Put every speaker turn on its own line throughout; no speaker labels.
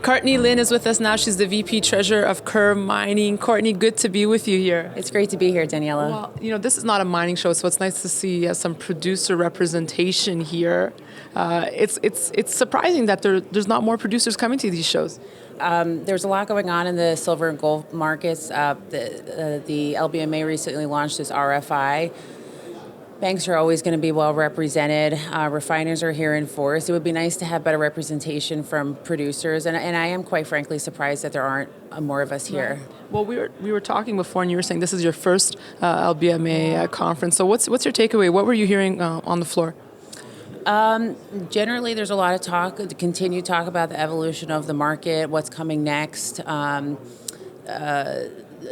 Courtney Lynn is with us now. She's the VP Treasurer of Coeur Mining. Courtney, good to be with you here.
It's great to be here, Daniela.
Well, this is not a mining show, so it's nice to see some producer representation here. It's surprising that there's not more producers coming to these shows.
There's a lot going on in the silver and gold markets. The LBMA recently launched this RFI. Banks are always going to be well represented. Refiners are here in force. It would be nice to have better representation from producers, and I am quite frankly surprised that there aren't more of us here.
Right. Well, we were talking before, and you were saying this is your first LBMA conference. So what's your takeaway? What were you hearing on the floor?
Generally, there's a lot of talk, continued talk about the evolution of the market, what's coming next.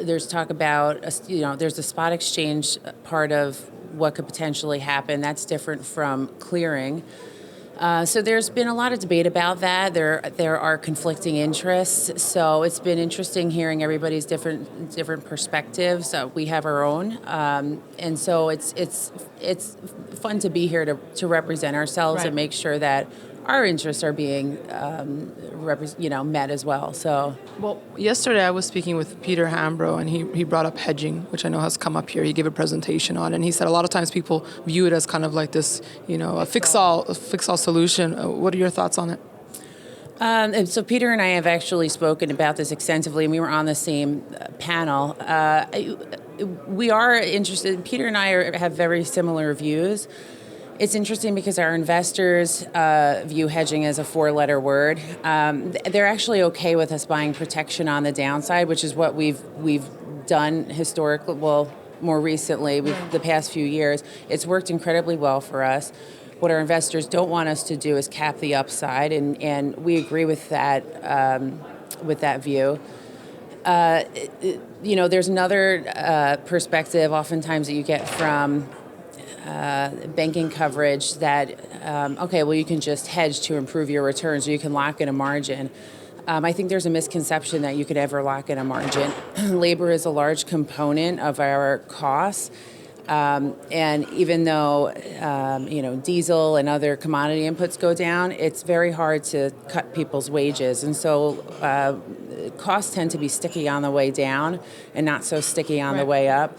There's talk about, there's the spot exchange part of what could potentially happen. That's different from clearing. So there's been a lot of debate about that. There are conflicting interests. So it's been interesting hearing everybody's different perspectives. We have our own, and so it's fun to be here to represent ourselves
right.
and make sure that our interests are being met as well. So,
well, yesterday I was speaking with Peter Hambro, and he brought up hedging, which I know has come up here. He gave a presentation on it, and he said a lot of times people view it as kind of like this, a fix-all solution. What are your thoughts on it?
And so Peter and I have actually spoken about this extensively, and we were on the same panel. We are interested. Peter and I have very similar views. It's interesting because our investors view hedging as a four-letter word. They're actually okay with us buying protection on the downside, which is what we've done historically. Well, more recently, the past few years, it's worked incredibly well for us. What our investors don't want us to do is cap the upside, and we agree with that view. There's another perspective oftentimes that you get from banking coverage that, you can just hedge to improve your returns, or you can lock in a margin. I think there's a misconception that you could ever lock in a margin. Labor is a large component of our costs, and even though diesel and other commodity inputs go down, it's very hard to cut people's wages, and so costs tend to be sticky on the way down and not so sticky on the way up.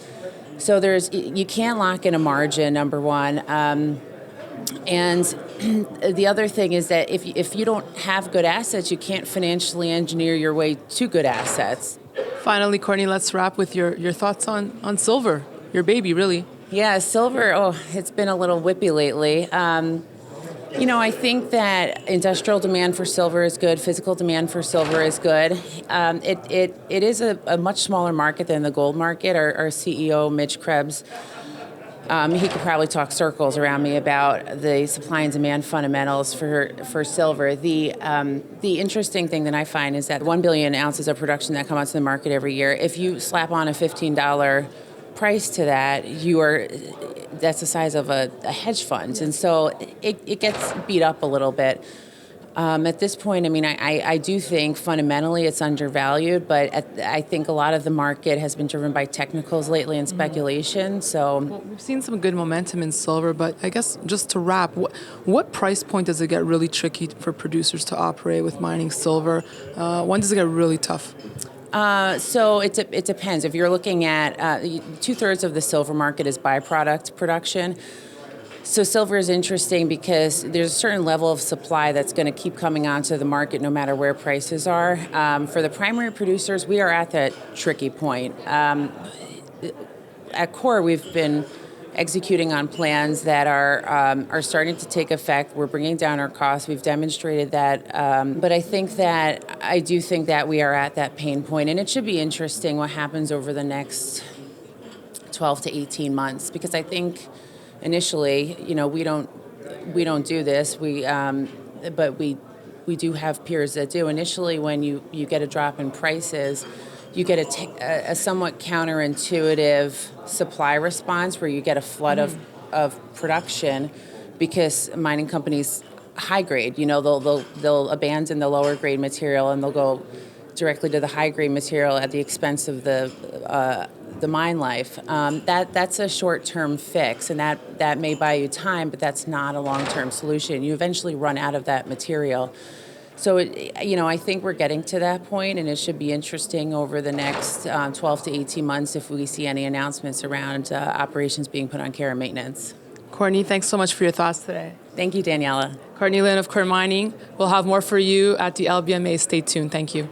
So you can't lock in a margin, number one. And the other thing is that if you don't have good assets, you can't financially engineer your way to good assets.
Finally, Courtney, let's wrap with your thoughts on silver, your baby, really.
Yeah, silver, it's been a little whippy lately. I think that industrial demand for silver is good. Physical demand for silver is good. It is a much smaller market than the gold market. Our CEO, Mitch Krebs, he could probably talk circles around me about the supply and demand fundamentals for silver. The interesting thing that I find is that 1 billion ounces of production that come out to the market every year, if you slap on a $15 price to that, that's the size of a hedge fund, and so it gets beat up a little bit. At this point, I do think fundamentally it's undervalued, but I think a lot of the market has been driven by technicals lately and speculation. So
we've seen some good momentum in silver, but I guess just to wrap, what price point does it get really tricky for producers to operate with mining silver? When does it get really tough?
So it depends. If you're looking at 2/3 of the silver market is byproduct production. So silver is interesting because there's a certain level of supply that's going to keep coming onto the market no matter where prices are. For the primary producers, we are at that tricky point. At Coeur, we've been executing on plans that are starting to take effect. We're bringing down our costs. We've demonstrated that. But I do think that we are at that pain point, and it should be interesting what happens over the next 12 to 18 months, because I think initially, we don't do this. But we do have peers that do. Initially, when you get a drop in prices, you get a somewhat counterintuitive supply response where you get a flood of production, because mining companies high grade. They'll abandon the lower grade material and they'll go directly to the high grade material at the expense of the mine life. That's a short-term fix, and that may buy you time, but that's not a long-term solution. You eventually run out of that material. So, I think we're getting to that point, and it should be interesting over the next 12 to 18 months if we see any announcements around operations being put on care and maintenance.
Courtney, thanks so much for your thoughts today.
Thank you, Daniela.
Courtney Lynn of Coeur Mining. We'll have more for you at the LBMA. Stay tuned. Thank you.